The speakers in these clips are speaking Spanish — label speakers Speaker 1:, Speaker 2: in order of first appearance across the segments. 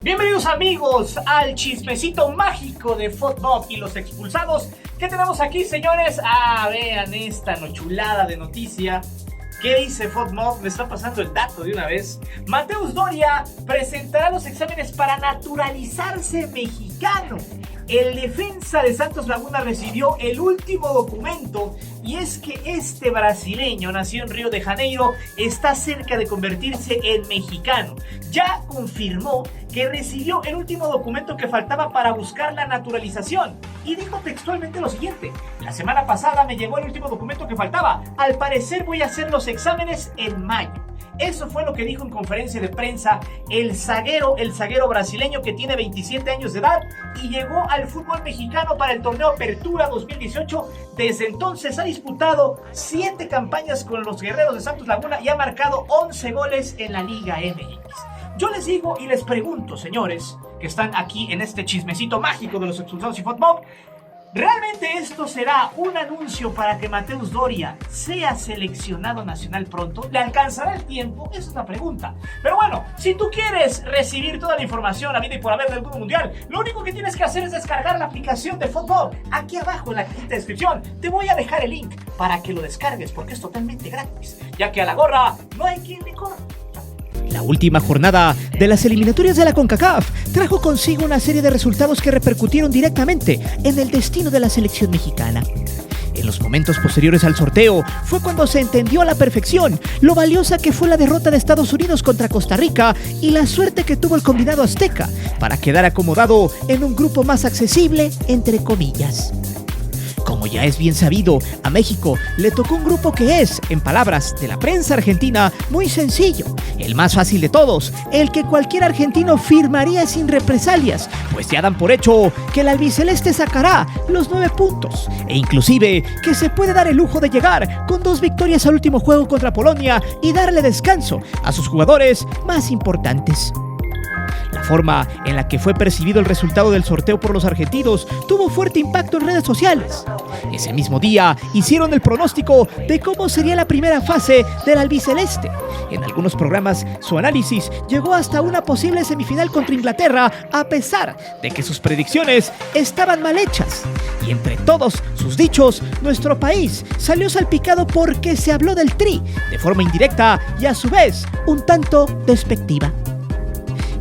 Speaker 1: Bienvenidos amigos al chismecito mágico de FOTMOB y los expulsados que tenemos aquí, señores. Vean esta chulada de noticia. ¿Qué dice FOTMOB? Me está pasando el dato de una vez. Mateus Doria presentará los exámenes para naturalizarse mexicano. El defensa de Santos Laguna recibió el último documento y es que este brasileño, nacido en Río de Janeiro, está cerca de convertirse en mexicano. Ya confirmó que recibió el último documento que faltaba para buscar la naturalización y dijo textualmente lo siguiente: la semana pasada me llegó el último documento que faltaba. Al parecer voy a hacer los exámenes en mayo. Eso fue lo que dijo en conferencia de prensa el zaguero brasileño que tiene 27 años de edad y llegó al fútbol mexicano para el torneo Apertura 2018. Desde entonces ha disputado 7 campañas con los Guerreros de Santos Laguna y ha marcado 11 goles en la Liga MX. Yo les digo y les pregunto, señores, que están aquí en este chismecito mágico de los expulsados y FOTMOB, ¿realmente esto será un anuncio para que Mateus Doria sea seleccionado nacional pronto? ¿Le alcanzará el tiempo? Esa es la pregunta. Pero bueno, si tú quieres recibir toda la información a vida y por haber del fútbol mundial, lo único que tienes que hacer es descargar la aplicación de FOTMOB. Aquí abajo en la cajita de descripción te voy a dejar el link para que lo descargues porque es totalmente gratis, ya que a la gorra no hay quien le corra.
Speaker 2: La última jornada de las eliminatorias de la CONCACAF trajo consigo una serie de resultados que repercutieron directamente en el destino de la selección mexicana. En los momentos posteriores al sorteo fue cuando se entendió a la perfección lo valiosa que fue la derrota de Estados Unidos contra Costa Rica y la suerte que tuvo el combinado azteca para quedar acomodado en un grupo más accesible, entre comillas. Como ya es bien sabido, a México le tocó un grupo que es, en palabras de la prensa argentina, muy sencillo, el más fácil de todos, el que cualquier argentino firmaría sin represalias, pues ya dan por hecho que el albiceleste sacará los 9 puntos, e inclusive que se puede dar el lujo de llegar con 2 victorias al último juego contra Polonia y darle descanso a sus jugadores más importantes. La forma en la que fue percibido el resultado del sorteo por los argentinos tuvo fuerte impacto en redes sociales. Ese mismo día hicieron el pronóstico de cómo sería la primera fase del albiceleste. En algunos programas su análisis llegó hasta una posible semifinal contra Inglaterra, a pesar de que sus predicciones estaban mal hechas. Y entre todos sus dichos, nuestro país salió salpicado porque se habló del Tri de forma indirecta y a su vez un tanto despectiva.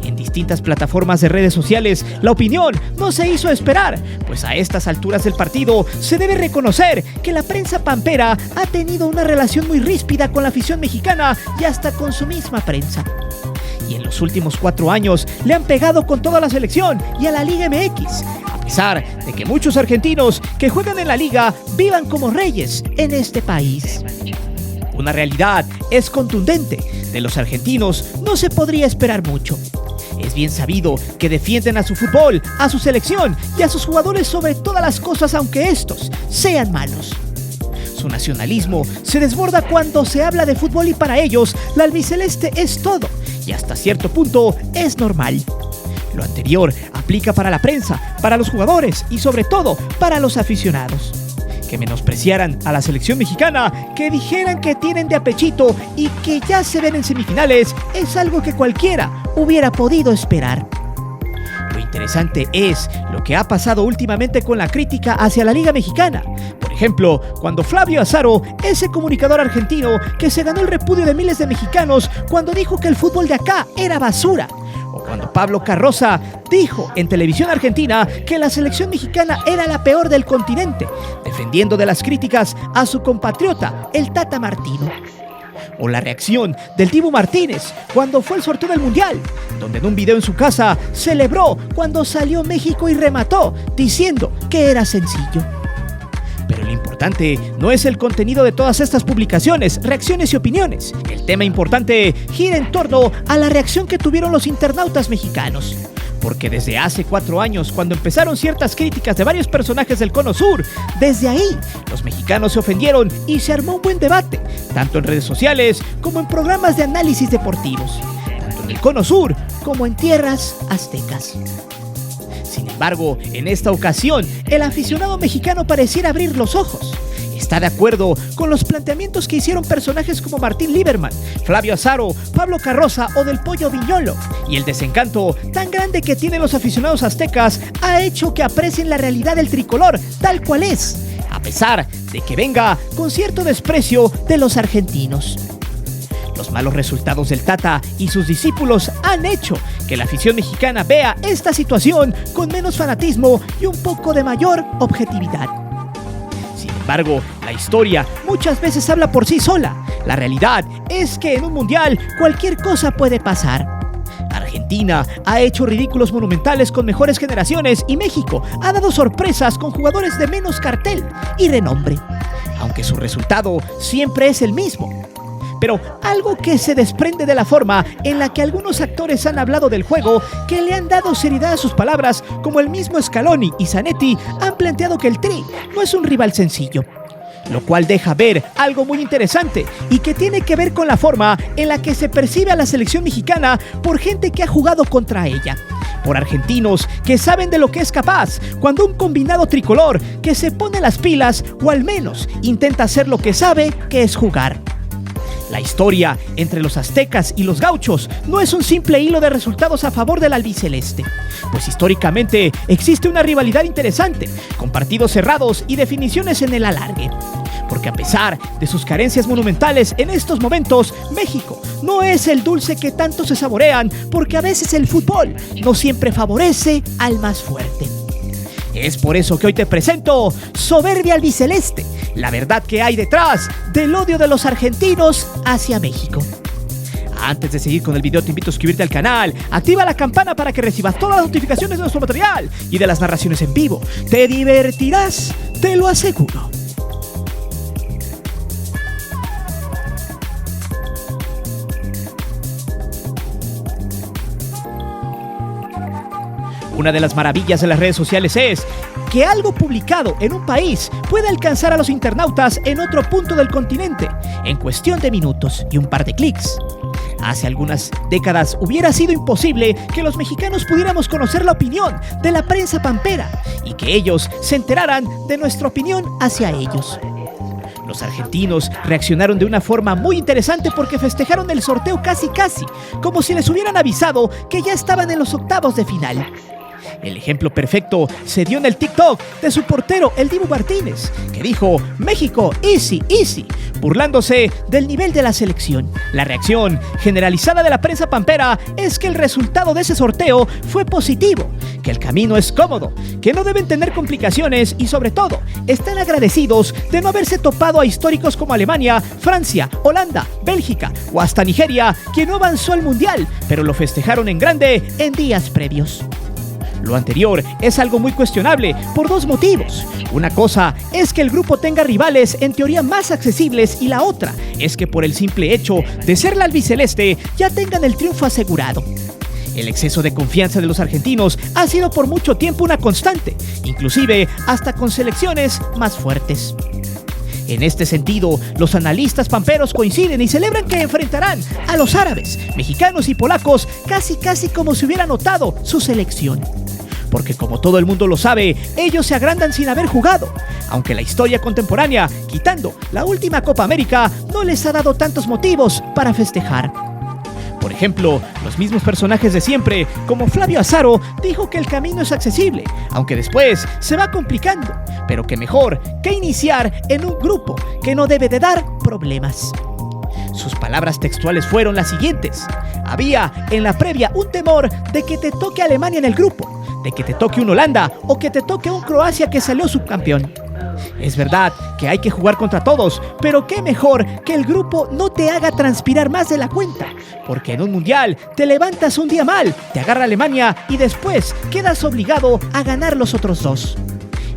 Speaker 2: En distintas plataformas de redes sociales, la opinión no se hizo esperar, pues a estas alturas del partido se debe reconocer que la prensa pampera ha tenido una relación muy ríspida con la afición mexicana y hasta con su misma prensa. Y en los últimos 4 años le han pegado con toda la selección y a la Liga MX, a pesar de que muchos argentinos que juegan en la liga vivan como reyes en este país. Una realidad es contundente: de los argentinos no se podría esperar mucho. Es bien sabido que defienden a su fútbol, a su selección y a sus jugadores sobre todas las cosas, aunque estos sean malos. Su nacionalismo se desborda cuando se habla de fútbol y para ellos la albiceleste es todo y hasta cierto punto es normal. Lo anterior aplica para la prensa, para los jugadores y sobre todo para los aficionados. Que menospreciaran a la selección mexicana, que dijeran que tienen de apechito y que ya se ven en semifinales, es algo que cualquiera hubiera podido esperar. Lo interesante es lo que ha pasado últimamente con la crítica hacia la Liga Mexicana. Por ejemplo, cuando Flavio Azaro, ese comunicador argentino que se ganó el repudio de miles de mexicanos cuando dijo que el fútbol de acá era basura. O cuando Pablo Carroza dijo en televisión argentina que la selección mexicana era la peor del continente, defendiendo de las críticas a su compatriota, el Tata Martino. O la reacción del Dibu Martínez cuando fue el sorteo del Mundial, donde en un video en su casa celebró cuando salió México y remató diciendo que era sencillo. Pero lo importante no es el contenido de todas estas publicaciones, reacciones y opiniones. El tema importante gira en torno a la reacción que tuvieron los internautas mexicanos. Porque desde hace 4 años, cuando empezaron ciertas críticas de varios personajes del Cono Sur, desde ahí los mexicanos se ofendieron y se armó un buen debate, tanto en redes sociales como en programas de análisis deportivos, tanto en el Cono Sur como en tierras aztecas. Sin embargo, en esta ocasión, el aficionado mexicano pareciera abrir los ojos. está de acuerdo con los planteamientos que hicieron personajes como Martín Lieberman, Flavio Azaro, Pablo Carroza o Del Pollo Viñolo, y el desencanto tan grande que tienen los aficionados aztecas ha hecho que aprecien la realidad del tricolor tal cual es, a pesar de que venga con cierto desprecio de los argentinos. Los malos resultados del Tata y sus discípulos han hecho que la afición mexicana vea esta situación con menos fanatismo y un poco de mayor objetividad. Sin embargo, la historia muchas veces habla por sí sola. La realidad es que en un mundial cualquier cosa puede pasar. Argentina ha hecho ridículos monumentales con mejores generaciones y México ha dado sorpresas con jugadores de menos cartel y renombre, aunque su resultado siempre es el mismo. Pero algo que se desprende de la forma en la que algunos actores han hablado del juego, que le han dado seriedad a sus palabras, como el mismo Scaloni y Zanetti han planteado que el Tri no es un rival sencillo. Lo cual deja ver algo muy interesante y que tiene que ver con la forma en la que se percibe a la selección mexicana por gente que ha jugado contra ella, por argentinos que saben de lo que es capaz cuando un combinado tricolor que se pone las pilas o al menos intenta hacer lo que sabe, que es jugar. La historia entre los aztecas y los gauchos no es un simple hilo de resultados a favor del albiceleste, pues históricamente existe una rivalidad interesante, con partidos cerrados y definiciones en el alargue. Porque a pesar de sus carencias monumentales en estos momentos, México no es el dulce que tanto se saborean, porque a veces el fútbol no siempre favorece al más fuerte. Es por eso que hoy te presento Soberbia Albiceleste, la verdad que hay detrás del odio de los argentinos hacia México. Antes de seguir con el video, te invito a suscribirte al canal, activa la campana para que recibas todas las notificaciones de nuestro material y de las narraciones en vivo. Te divertirás, te lo aseguro. Una de las maravillas de las redes sociales es que algo publicado en un país puede alcanzar a los internautas en otro punto del continente en cuestión de minutos y un par de clics. Hace algunas décadas hubiera sido imposible que los mexicanos pudiéramos conocer la opinión de la prensa pampera y que ellos se enteraran de nuestra opinión hacia ellos. Los argentinos reaccionaron de una forma muy interesante porque festejaron el sorteo casi, como si les hubieran avisado que ya estaban en los octavos de final. El ejemplo perfecto se dio en el TikTok de su portero, el Dibu Martínez, que dijo: México, easy, easy, burlándose del nivel de la selección. La reacción generalizada de la prensa pampera es que el resultado de ese sorteo fue positivo, que el camino es cómodo, que no deben tener complicaciones y sobre todo están agradecidos de no haberse topado a históricos como Alemania, Francia, Holanda, Bélgica o hasta Nigeria, que no avanzó al mundial, pero lo festejaron en grande en días previos. Lo anterior es algo muy cuestionable por dos motivos. Una cosa es que el grupo tenga rivales en teoría más accesibles y la otra es que por el simple hecho de ser la albiceleste ya tengan el triunfo asegurado. El exceso de confianza de los argentinos ha sido por mucho tiempo una constante, inclusive hasta con selecciones más fuertes. En este sentido, los analistas pamperos coinciden y celebran que enfrentarán a los árabes, mexicanos y polacos casi como si hubieran notado su selección. Porque como todo el mundo lo sabe, ellos se agrandan sin haber jugado, aunque la historia contemporánea, quitando la última Copa América, no les ha dado tantos motivos para festejar. Por ejemplo, los mismos personajes de siempre, como Flavio Azaro, dijo que el camino es accesible, aunque después se va complicando, pero que mejor que iniciar en un grupo que no debe de dar problemas. Sus palabras textuales fueron las siguientes: había en la previa un temor de que te toque Alemania en el grupo, de que te toque un Holanda o que te toque un Croacia que salió subcampeón. Es verdad que hay que jugar contra todos, pero qué mejor que el grupo no te haga transpirar más de la cuenta, porque en un mundial te levantas un día mal, te agarra Alemania y después quedas obligado a ganar los otros dos.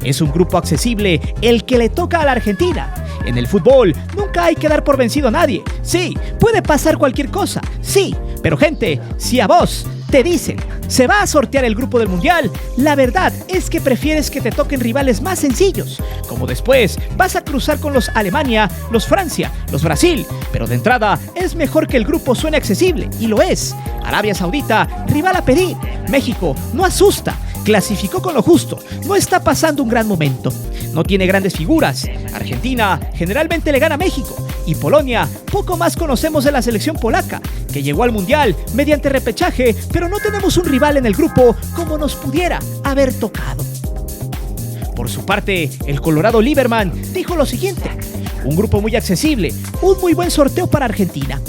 Speaker 2: Es un grupo accesible el que le toca a la Argentina. En el fútbol nunca hay que dar por vencido a nadie. Sí, puede pasar cualquier cosa, sí, pero gente, si a vos te dicen se va a sortear el grupo del mundial, la verdad es que prefieres que te toquen rivales más sencillos, como después vas a cruzar con los Alemania, los Francia, los Brasil, pero de entrada es mejor que el grupo suene accesible, y lo es. Arabia Saudita, rival a pedir. México no asusta. clasificó con lo justo, no está pasando un gran momento, no tiene grandes figuras. Argentina generalmente le gana a México y Polonia, poco más conocemos de la selección polaca, que llegó al Mundial mediante repechaje, pero no tenemos un rival en el grupo como nos pudiera haber tocado. Por su parte, el colorado Lieberman dijo lo siguiente: un grupo muy accesible, un muy buen sorteo para Argentina,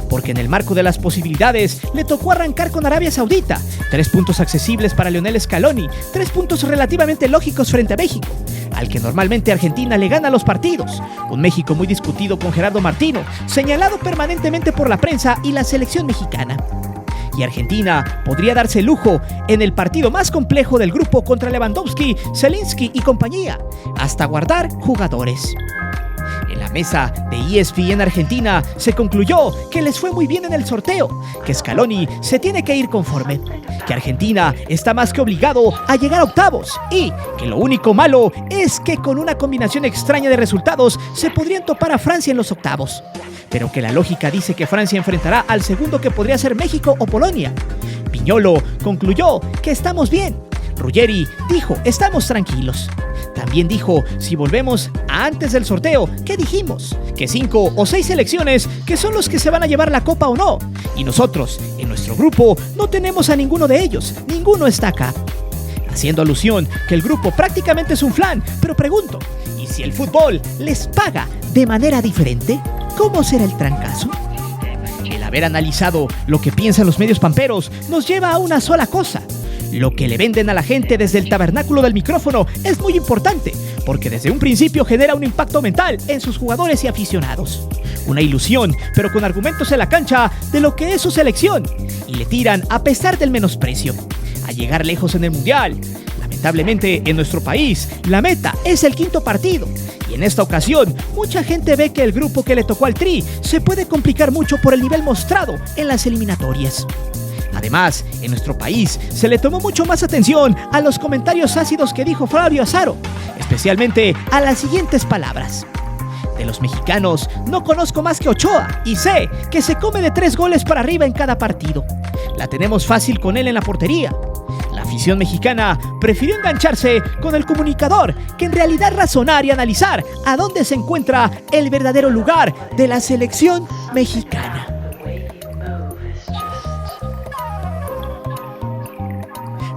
Speaker 2: porque en el marco de las posibilidades le tocó arrancar con Arabia Saudita, 3 puntos accesibles para Lionel Scaloni, 3 puntos relativamente lógicos frente a México, al que normalmente Argentina le gana los partidos, un México muy discutido con Gerardo Martino, señalado permanentemente por la prensa y la selección mexicana. Y Argentina podría darse el lujo en el partido más complejo del grupo contra Lewandowski, Zielinski y compañía, hasta guardar jugadores. En la mesa de ESPN Argentina se concluyó que les fue muy bien en el sorteo, que Scaloni se tiene que ir conforme, que Argentina está más que obligado a llegar a octavos y que lo único malo es que con una combinación extraña de resultados se podrían topar a Francia en los octavos, pero que la lógica dice que Francia enfrentará al segundo, que podría ser México o Polonia. Viñolo concluyó que estamos bien. Ruggeri dijo, estamos tranquilos. También dijo, si volvemos a antes del sorteo, ¿qué dijimos? Que 5 o 6 selecciones que son los que se van a llevar la copa o no. Y nosotros, en nuestro grupo, no tenemos a ninguno de ellos. Ninguno está acá. Haciendo alusión que el grupo prácticamente es un flan, pero pregunto, ¿y si el fútbol les paga de manera diferente? ¿Cómo será el trancazo? El haber analizado lo que piensan los medios pamperos nos lleva a una sola cosa. Lo que le venden a la gente desde el tabernáculo del micrófono es muy importante, porque desde un principio genera un impacto mental en sus jugadores y aficionados. Una ilusión, pero con argumentos en la cancha de lo que es su selección, y le tiran a pesar del menosprecio a llegar lejos en el Mundial. Lamentablemente, en nuestro país, la meta es el 5.º partido, y en esta ocasión, mucha gente ve que el grupo que le tocó al Tri se puede complicar mucho por el nivel mostrado en las eliminatorias. Además, en nuestro país se le tomó mucho más atención a los comentarios ácidos que dijo Flavio Azaro, especialmente a las siguientes palabras: de los mexicanos no conozco más que Ochoa y sé que se come de 3 goles para arriba en cada partido. La tenemos fácil con él en la portería. La afición mexicana prefirió engancharse con el comunicador que en realidad razonar y analizar a dónde se encuentra el verdadero lugar de la selección mexicana.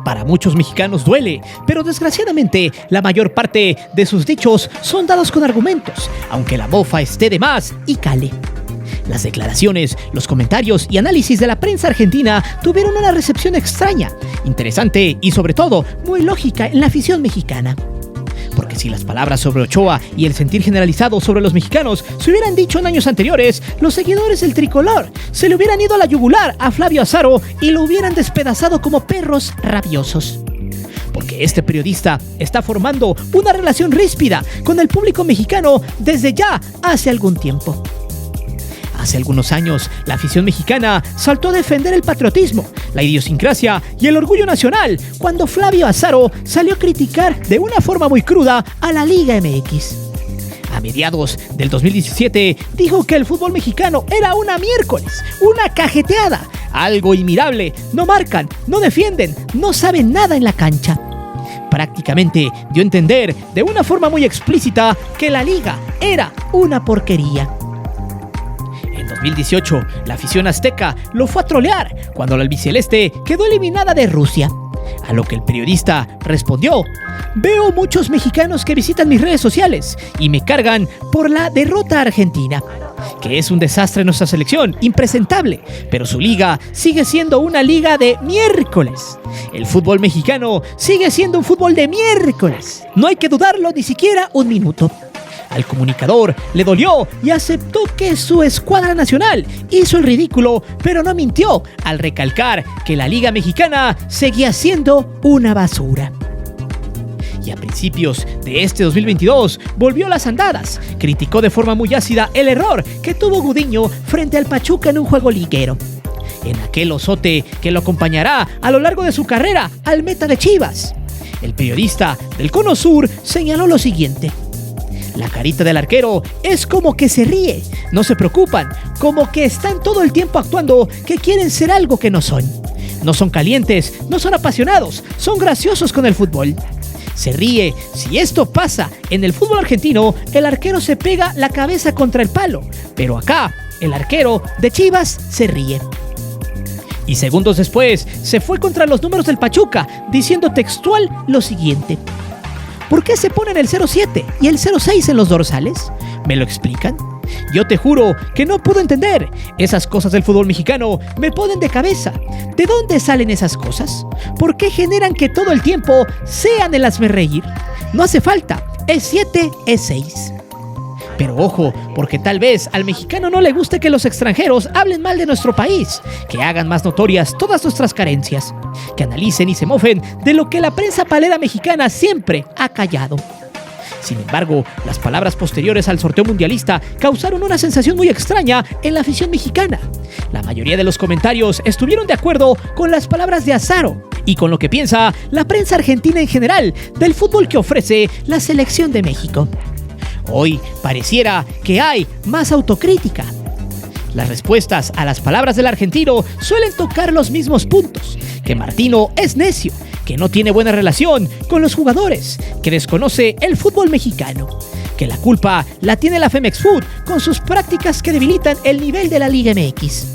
Speaker 2: Para muchos mexicanos duele, pero desgraciadamente la mayor parte de sus dichos son dados con argumentos, aunque la mofa esté de más y cale. Las declaraciones, los comentarios y análisis de la prensa argentina tuvieron una recepción extraña, interesante y sobre todo muy lógica en la afición mexicana. Porque si las palabras sobre Ochoa y el sentir generalizado sobre los mexicanos se hubieran dicho en años anteriores, los seguidores del tricolor se le hubieran ido a la yugular a Flavio Azaro y lo hubieran despedazado como perros rabiosos. Porque este periodista está formando una relación ríspida con el público mexicano desde ya hace algún tiempo. Hace algunos años, la afición mexicana saltó a defender el patriotismo, la idiosincrasia y el orgullo nacional cuando Flavio Azaro salió a criticar de una forma muy cruda a la Liga MX. A mediados del 2017 dijo que el fútbol mexicano era una miércoles, una cajeteada, algo inmirable, no marcan, no defienden, no saben nada en la cancha. Prácticamente dio a entender de una forma muy explícita que la liga era una porquería. En 2018, la afición azteca lo fue a trolear cuando la albiceleste quedó eliminada de Rusia. A lo que el periodista respondió: veo muchos mexicanos que visitan mis redes sociales y me cargan por la derrota argentina, que es un desastre en nuestra selección, impresentable, pero su liga sigue siendo una liga de miércoles. El fútbol mexicano sigue siendo un fútbol de miércoles. No hay que dudarlo ni siquiera un minuto. Al comunicador le dolió y aceptó que su escuadra nacional hizo el ridículo, pero no mintió al recalcar que la Liga Mexicana seguía siendo una basura. Y a principios de este 2022 volvió a las andadas, criticó de forma muy ácida el error que tuvo Gudiño frente al Pachuca en un juego liguero, en aquel osote que lo acompañará a lo largo de su carrera al meta de Chivas. El periodista del Cono Sur señaló lo siguiente: la carita del arquero es como que se ríe, no se preocupan, como que están todo el tiempo actuando que quieren ser algo que no son. No son calientes, no son apasionados, son graciosos con el fútbol. Se ríe. Si esto pasa en el fútbol argentino, el arquero se pega la cabeza contra el palo. Pero acá, el arquero de Chivas se ríe. Y segundos después, se fue contra los números del Pachuca, diciendo textual lo siguiente: ¿por qué se ponen el 07 y el 06 en los dorsales? ¿Me lo explican? Yo te juro que no puedo entender. Esas cosas del fútbol mexicano me ponen de cabeza. ¿De dónde salen esas cosas? ¿Por qué generan que todo el tiempo sean el hazmerreír? No hace falta. Es 7, es 6. Pero ojo, porque tal vez al mexicano no le guste que los extranjeros hablen mal de nuestro país, que hagan más notorias todas nuestras carencias, que analicen y se mofen de lo que la prensa palera mexicana siempre ha callado. Sin embargo, las palabras posteriores al sorteo mundialista causaron una sensación muy extraña en la afición mexicana. La mayoría de los comentarios estuvieron de acuerdo con las palabras de Azaro y con lo que piensa la prensa argentina en general del fútbol que ofrece la selección de México. Hoy pareciera que hay más autocrítica. Las respuestas a las palabras del argentino suelen tocar los mismos puntos: que Martino es necio, que no tiene buena relación con los jugadores, que desconoce el fútbol mexicano, que la culpa la tiene la Femex Food con sus prácticas que debilitan el nivel de la Liga MX,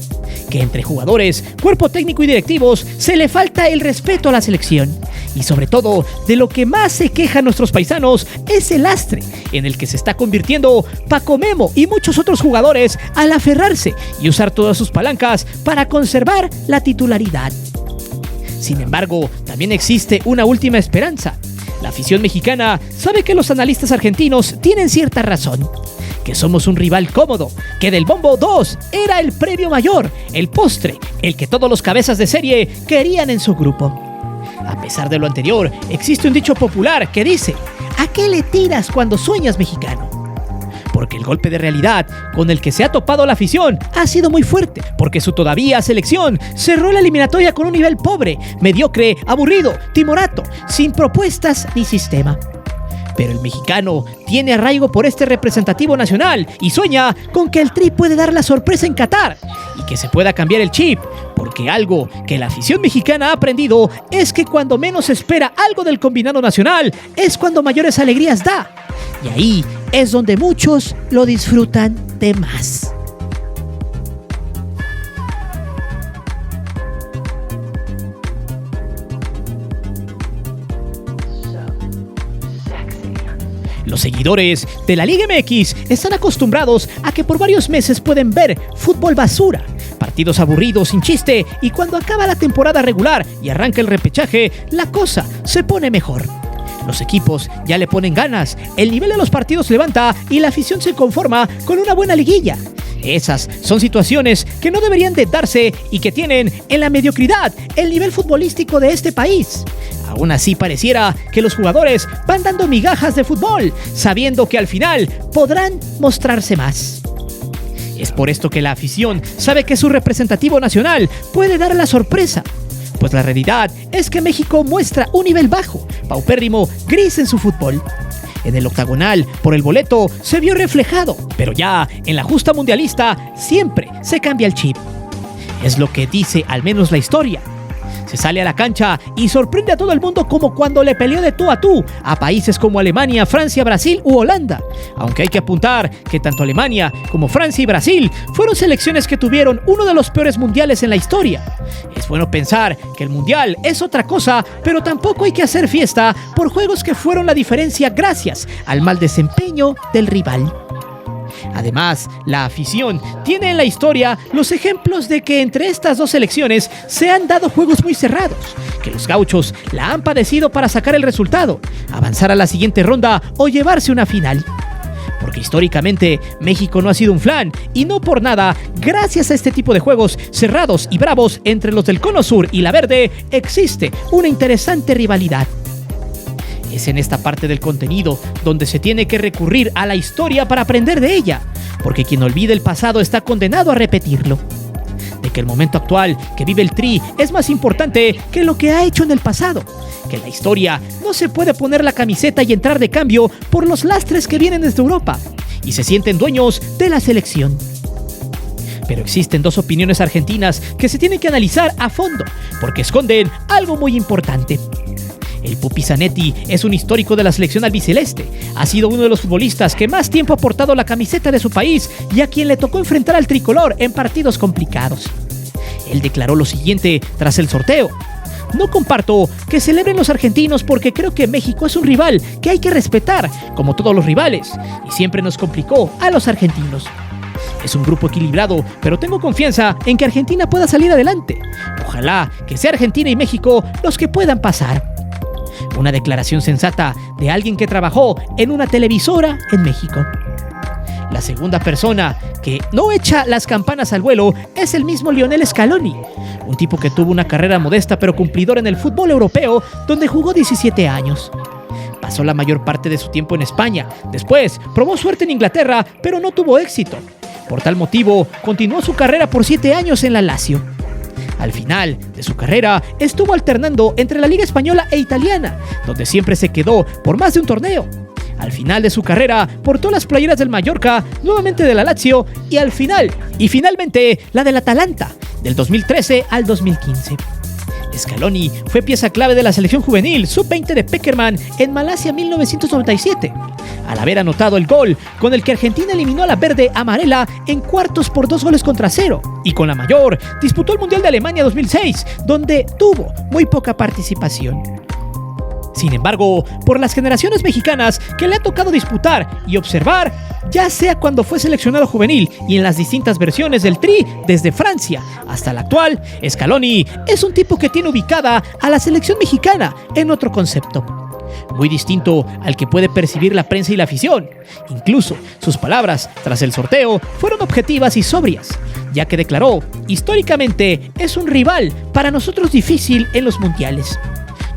Speaker 2: que entre jugadores, cuerpo técnico y directivos se le falta el respeto a la selección. Y sobre todo, de lo que más se quejan nuestros paisanos es el lastre en el que se está convirtiendo Paco Memo y muchos otros jugadores al aferrarse y usar todas sus palancas para conservar la titularidad. Sin embargo, también existe una última esperanza. La afición mexicana sabe que los analistas argentinos tienen cierta razón, que somos un rival cómodo, que del bombo 2 era el premio mayor, el postre, el que todos los cabezas de serie querían en su grupo. A pesar de lo anterior, existe un dicho popular que dice: ¿a qué le tiras cuando sueñas, mexicano? Porque el golpe de realidad con el que se ha topado la afición ha sido muy fuerte, porque su todavía selección cerró la eliminatoria con un nivel pobre, mediocre, aburrido, timorato, sin propuestas ni sistema. Pero el mexicano tiene arraigo por este representativo nacional y sueña con que el Tri puede dar la sorpresa en Qatar y que se pueda cambiar el chip, porque algo que la afición mexicana ha aprendido es que cuando menos se espera algo del combinado nacional es cuando mayores alegrías da, y ahí es donde muchos lo disfrutan de más. Los seguidores de la Liga MX están acostumbrados a que por varios meses pueden ver fútbol basura, partidos aburridos sin chiste, y cuando acaba la temporada regular y arranca el repechaje, la cosa se pone mejor. Los equipos ya le ponen ganas, el nivel de los partidos levanta y la afición se conforma con una buena liguilla. Esas son situaciones que no deberían de darse y que tienen en la mediocridad el nivel futbolístico de este país. Aún así pareciera que los jugadores van dando migajas de fútbol, sabiendo que al final podrán mostrarse más. Es por esto que la afición sabe que su representativo nacional puede dar la sorpresa, pues la realidad es que México muestra un nivel bajo, paupérrimo, gris en su fútbol. En el octagonal, por el boleto, se vio reflejado, pero ya en la justa mundialista siempre se cambia el chip. Es lo que dice al menos la historia. Se sale a la cancha y sorprende a todo el mundo como cuando le peleó de tú a tú a países como Alemania, Francia, Brasil u Holanda. Aunque hay que apuntar que tanto Alemania como Francia y Brasil fueron selecciones que tuvieron uno de los peores mundiales en la historia. Es bueno pensar que el mundial es otra cosa, pero tampoco hay que hacer fiesta por juegos que fueron la diferencia gracias al mal desempeño del rival. Además, la afición tiene en la historia los ejemplos de que entre estas dos selecciones se han dado juegos muy cerrados, que los gauchos la han padecido para sacar el resultado, avanzar a la siguiente ronda o llevarse una final. Porque históricamente México no ha sido un flan, y no por nada, gracias a este tipo de juegos cerrados y bravos entre los del Cono Sur y la Verde, existe una interesante rivalidad. Es en esta parte del contenido donde se tiene que recurrir a la historia para aprender de ella, porque quien olvida el pasado está condenado a repetirlo. De que el momento actual que vive el Tri es más importante que lo que ha hecho en el pasado, que en la historia no se puede poner la camiseta y entrar de cambio por los lastres que vienen desde Europa y se sienten dueños de la selección. Pero existen dos opiniones argentinas que se tienen que analizar a fondo, porque esconden algo muy importante. El Pupi Zanetti es un histórico de la selección albiceleste. Ha sido uno de los futbolistas que más tiempo ha portado la camiseta de su país y a quien le tocó enfrentar al tricolor en partidos complicados. Él declaró lo siguiente tras el sorteo: no comparto que celebren los argentinos porque creo que México es un rival que hay que respetar, como todos los rivales, y siempre nos complicó a los argentinos. Es un grupo equilibrado, pero tengo confianza en que Argentina pueda salir adelante. Ojalá que sea Argentina y México los que puedan pasar. Una declaración sensata de alguien que trabajó en una televisora en México. La segunda persona que no echa las campanas al vuelo es el mismo Lionel Scaloni, un tipo que tuvo una carrera modesta pero cumplidora en el fútbol europeo, donde jugó 17 años. Pasó la mayor parte de su tiempo en España. Después probó suerte en Inglaterra, pero no tuvo éxito. Por tal motivo, continuó su carrera por 7 años en la Lazio. Al final de su carrera, estuvo alternando entre la Liga Española e Italiana, donde siempre se quedó por más de un torneo. Al final de su carrera, portó las playeras del Mallorca, nuevamente de la Lazio y finalmente la del Atalanta, del 2013 al 2015. Scaloni fue pieza clave de la selección juvenil sub-20 de Pekerman en Malasia 1997, al haber anotado el gol con el que Argentina eliminó a la verde amarela en cuartos por 2-0, y con la mayor disputó el Mundial de Alemania 2006, donde tuvo muy poca participación. Sin embargo, por las generaciones mexicanas que le ha tocado disputar y observar, ya sea cuando fue seleccionado juvenil y en las distintas versiones del Tri, desde Francia hasta la actual, Scaloni es un tipo que tiene ubicada a la selección mexicana en otro concepto, muy distinto al que puede percibir la prensa y la afición. Incluso sus palabras tras el sorteo fueron objetivas y sobrias, ya que declaró: históricamente es un rival para nosotros difícil en los mundiales.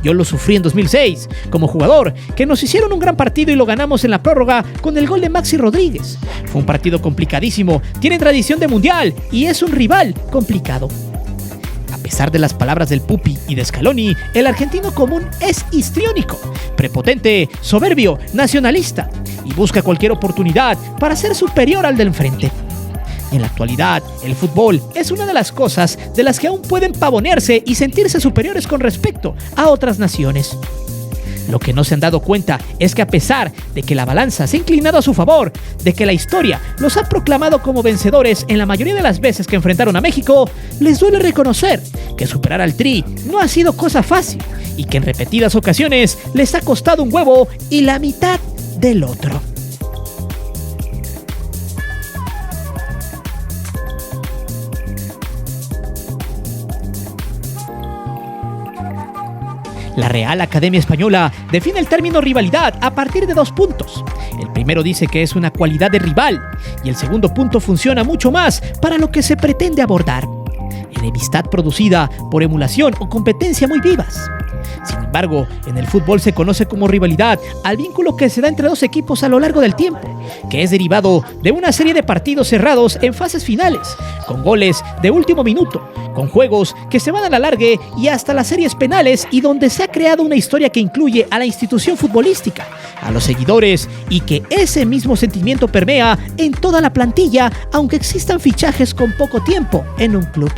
Speaker 2: Yo lo sufrí en 2006 como jugador, que nos hicieron un gran partido y lo ganamos en la prórroga con el gol de Maxi Rodríguez. Fue un partido complicadísimo, tiene tradición de mundial y es un rival complicado. A pesar de las palabras del Pupi y de Scaloni, el argentino común es histriónico, prepotente, soberbio, nacionalista y busca cualquier oportunidad para ser superior al del enfrente. En la actualidad, el fútbol es una de las cosas de las que aún pueden pavonearse y sentirse superiores con respecto a otras naciones. Lo que no se han dado cuenta es que a pesar de que la balanza se ha inclinado a su favor, de que la historia los ha proclamado como vencedores en la mayoría de las veces que enfrentaron a México, les duele reconocer que superar al Tri no ha sido cosa fácil y que en repetidas ocasiones les ha costado un huevo y la mitad del otro. La Real Academia Española define el término rivalidad a partir de 2 puntos. El primero dice que es una cualidad de rival y el segundo punto funciona mucho más para lo que se pretende abordar: enemistad producida por emulación o competencia muy vivas. Sin embargo, en el fútbol se conoce como rivalidad al vínculo que se da entre dos equipos a lo largo del tiempo, que es derivado de una serie de partidos cerrados en fases finales, con goles de último minuto, con juegos que se van a la larga y hasta las series penales, y donde se ha creado una historia que incluye a la institución futbolística, a los seguidores, y que ese mismo sentimiento permea en toda la plantilla, aunque existan fichajes con poco tiempo en un club.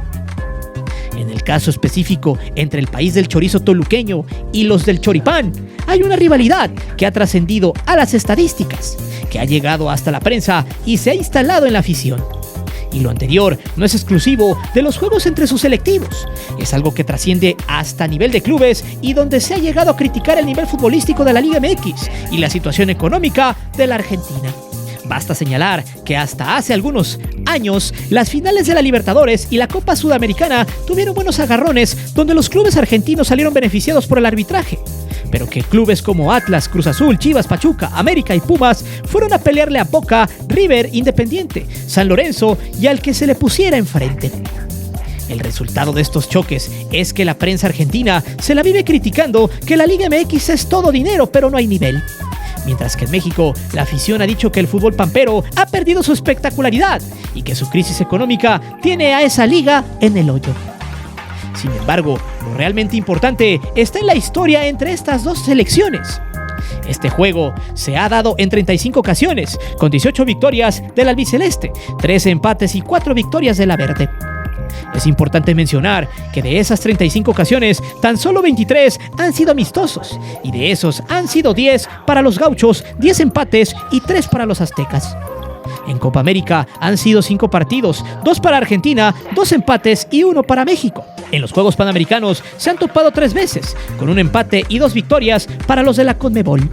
Speaker 2: En el caso específico entre el país del chorizo toluqueño y los del choripán, hay una rivalidad que ha trascendido a las estadísticas, que ha llegado hasta la prensa y se ha instalado en la afición. Y lo anterior no es exclusivo de los juegos entre sus selectivos, es algo que trasciende hasta nivel de clubes y donde se ha llegado a criticar el nivel futbolístico de la Liga MX y la situación económica de la Argentina. Basta señalar que hasta hace algunos años las finales de la Libertadores y la Copa Sudamericana tuvieron buenos agarrones donde los clubes argentinos salieron beneficiados por el arbitraje, pero que clubes como Atlas, Cruz Azul, Chivas, Pachuca, América y Pumas fueron a pelearle a Boca, River, Independiente, San Lorenzo y al que se le pusiera enfrente. El resultado de estos choques es que la prensa argentina se la vive criticando que la Liga MX es todo dinero pero no hay nivel. Mientras que en México, la afición ha dicho que el fútbol pampero ha perdido su espectacularidad y que su crisis económica tiene a esa liga en el hoyo. Sin embargo, lo realmente importante está en la historia entre estas dos selecciones. Este juego se ha dado en 35 ocasiones, con 18 victorias del albiceleste, 13 empates y 4 victorias de la verde. Es importante mencionar que de esas 35 ocasiones, tan solo 23 han sido amistosos, y de esos han sido 10 para los gauchos, 10 empates y 3 para los aztecas. En Copa América han sido 5 partidos, 2 para Argentina, 2 empates y 1 para México. En los Juegos Panamericanos se han topado 3 veces, con un empate y 2 victorias para los de la Conmebol.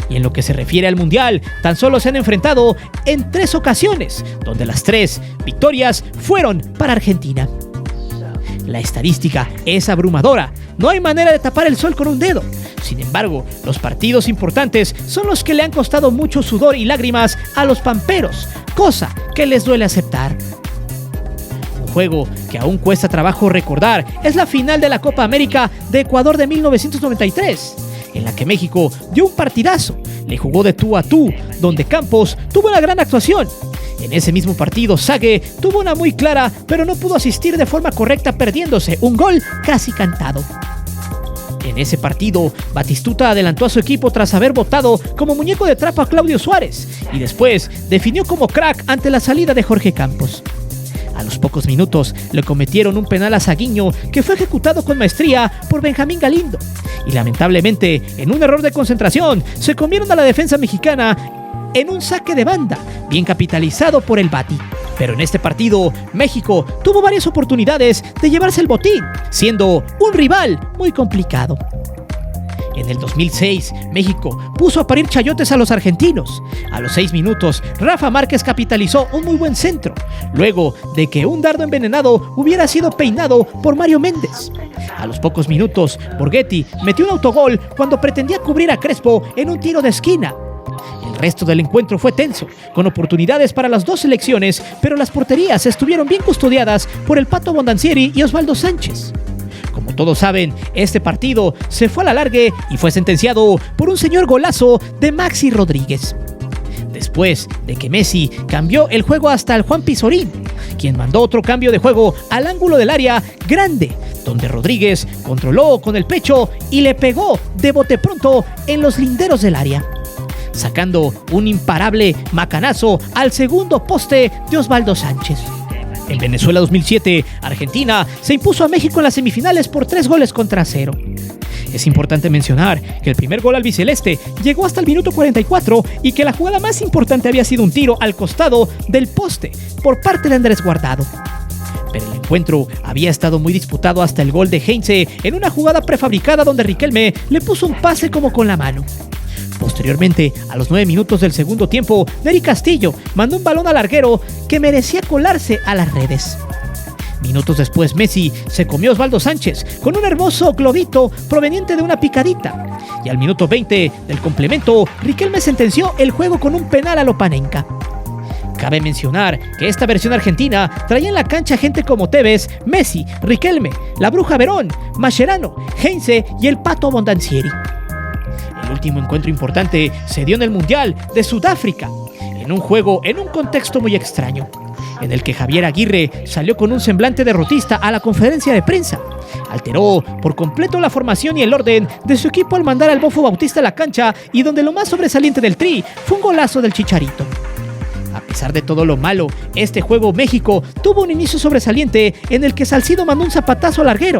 Speaker 2: Y en lo que se refiere al Mundial, tan solo se han enfrentado en 3 ocasiones, donde las 3 victorias fueron para Argentina. La estadística es abrumadora, no hay manera de tapar el sol con un dedo. Sin embargo, los partidos importantes son los que le han costado mucho sudor y lágrimas a los pamperos, cosa que les duele aceptar. Un juego que aún cuesta trabajo recordar es la final de la Copa América de Ecuador de 1993, en la que México dio un partidazo, le jugó de tú a tú, donde Campos tuvo una gran actuación. En ese mismo partido, Sague tuvo una muy clara, pero no pudo asistir de forma correcta, perdiéndose un gol casi cantado. En ese partido, Batistuta adelantó a su equipo tras haber votado como muñeco de trapo a Claudio Suárez y después definió como crack ante la salida de Jorge Campos. A los pocos minutos le cometieron un penal a Saguiño que fue ejecutado con maestría por Benjamín Galindo y lamentablemente en un error de concentración se comieron a la defensa mexicana en un saque de banda bien capitalizado por el Bati. Pero en este partido, México tuvo varias oportunidades de llevarse el botín, siendo un rival muy complicado. En el 2006, México puso a parir chayotes a los argentinos. A los 6 minutos, Rafa Márquez capitalizó un muy buen centro, luego de que un dardo envenenado hubiera sido peinado por Mario Méndez. A los pocos minutos, Borghetti metió un autogol cuando pretendía cubrir a Crespo en un tiro de esquina. El resto del encuentro fue tenso, con oportunidades para las dos selecciones, pero las porterías estuvieron bien custodiadas por el Pato Bondancieri y Osvaldo Sánchez. Como todos saben, este partido se fue a la largue y fue sentenciado por un señor golazo de Maxi Rodríguez. Después de que Messi cambió el juego hasta el Juan Pizorín, quien mandó otro cambio de juego al ángulo del área grande, donde Rodríguez controló con el pecho y le pegó de bote pronto en los linderos del área, sacando un imparable macanazo al segundo poste de Osvaldo Sánchez. En Venezuela 2007, Argentina se impuso a México en las semifinales por 3-0. Es importante mencionar que el primer gol albiceleste llegó hasta el minuto 44 y que la jugada más importante había sido un tiro al costado del poste por parte de Andrés Guardado. Pero el encuentro había estado muy disputado hasta el gol de Heinze en una jugada prefabricada donde Riquelme le puso un pase como con la mano. Posteriormente, a los 9 minutos del segundo tiempo, Nery Castillo mandó un balón al larguero que merecía colarse a las redes. Minutos después, Messi se comió a Osvaldo Sánchez con un hermoso globito proveniente de una picadita. Y al minuto 20 del complemento, Riquelme sentenció el juego con un penal a lo Panenka. Cabe mencionar que esta versión argentina traía en la cancha gente como Tevez, Messi, Riquelme, la Bruja Verón, Mascherano, Heinze y el Pato Bondancieri. El último encuentro importante se dio en el Mundial de Sudáfrica, en un juego en un contexto muy extraño, en el que Javier Aguirre salió con un semblante derrotista a la conferencia de prensa. Alteró por completo la formación y el orden de su equipo al mandar al Bofo Bautista a la cancha, y donde lo más sobresaliente del Tri fue un golazo del Chicharito. A pesar de todo lo malo, este juego México tuvo un inicio sobresaliente en el que Salcido mandó un zapatazo al larguero.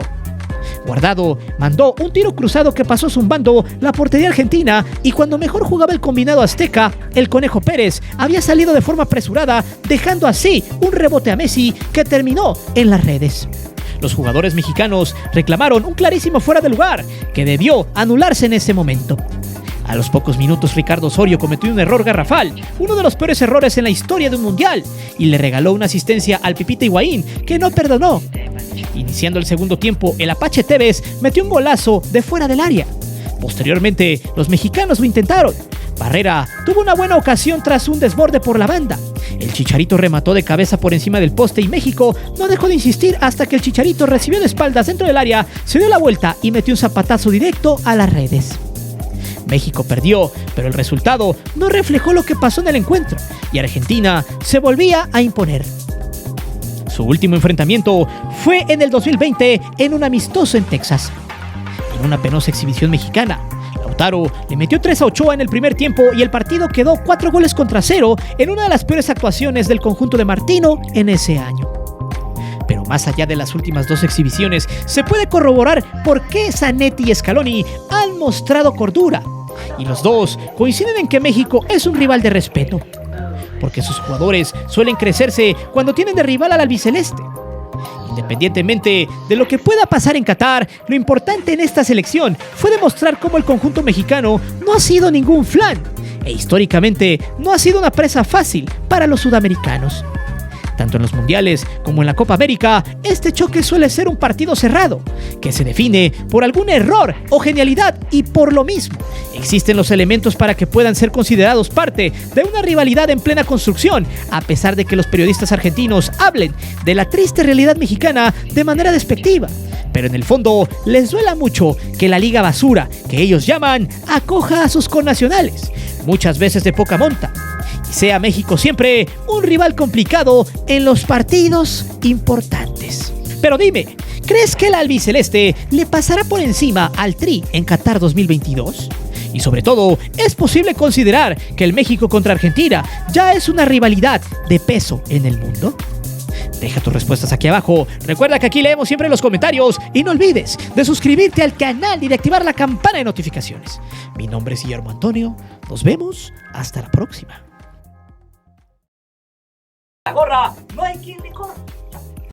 Speaker 2: Guardado mandó un tiro cruzado que pasó zumbando la portería argentina, y cuando mejor jugaba el combinado azteca, el Conejo Pérez había salido de forma apresurada, dejando así un rebote a Messi que terminó en las redes. Los jugadores mexicanos reclamaron un clarísimo fuera de lugar que debió anularse en ese momento. A los pocos minutos, Ricardo Osorio cometió un error garrafal, uno de los peores errores en la historia de un mundial, y le regaló una asistencia al Pipita Higuaín, que no perdonó. Iniciando el segundo tiempo, el Apache Tevez metió un golazo de fuera del área. Posteriormente, los mexicanos lo intentaron. Barrera tuvo una buena ocasión tras un desborde por la banda. El Chicharito remató de cabeza por encima del poste y México no dejó de insistir hasta que el Chicharito recibió de espaldas dentro del área, se dio la vuelta y metió un zapatazo directo a las redes. México perdió, pero el resultado no reflejó lo que pasó en el encuentro y Argentina se volvía a imponer. Su último enfrentamiento fue en el 2020 en un amistoso en Texas. En una penosa exhibición mexicana, Lautaro le metió 3 a Ochoa en el primer tiempo y el partido quedó 4-0 en una de las peores actuaciones del conjunto de Martino en ese año. Pero más allá de las últimas 2 exhibiciones, se puede corroborar por qué Zanetti y Scaloni han mostrado cordura. Y los dos coinciden en que México es un rival de respeto, porque sus jugadores suelen crecerse cuando tienen de rival al albiceleste. Independientemente de lo que pueda pasar en Qatar, lo importante en esta selección fue demostrar cómo el conjunto mexicano no ha sido ningún flan e históricamente no ha sido una presa fácil para los sudamericanos. Tanto en los mundiales como en la Copa América, este choque suele ser un partido cerrado, que se define por algún error o genialidad y por lo mismo existen los elementos para que puedan ser considerados parte de una rivalidad en plena construcción, a pesar de que los periodistas argentinos hablen de la triste realidad mexicana de manera despectiva. Pero en el fondo les duela mucho que la liga basura, que ellos llaman, acoja a sus connacionales, muchas veces de poca monta, y sea México siempre un rival complicado en los partidos importantes. Pero dime, ¿crees que el albiceleste le pasará por encima al Tri en Qatar 2022? Y sobre todo, ¿es posible considerar que el México contra Argentina ya es una rivalidad de peso en el mundo? Deja tus respuestas aquí abajo. Recuerda que aquí leemos siempre los comentarios y no olvides de suscribirte al canal y de activar la campana de notificaciones. Mi nombre es Guillermo Antonio. Nos vemos hasta la próxima.
Speaker 1: La gorra, no hay quien le corra.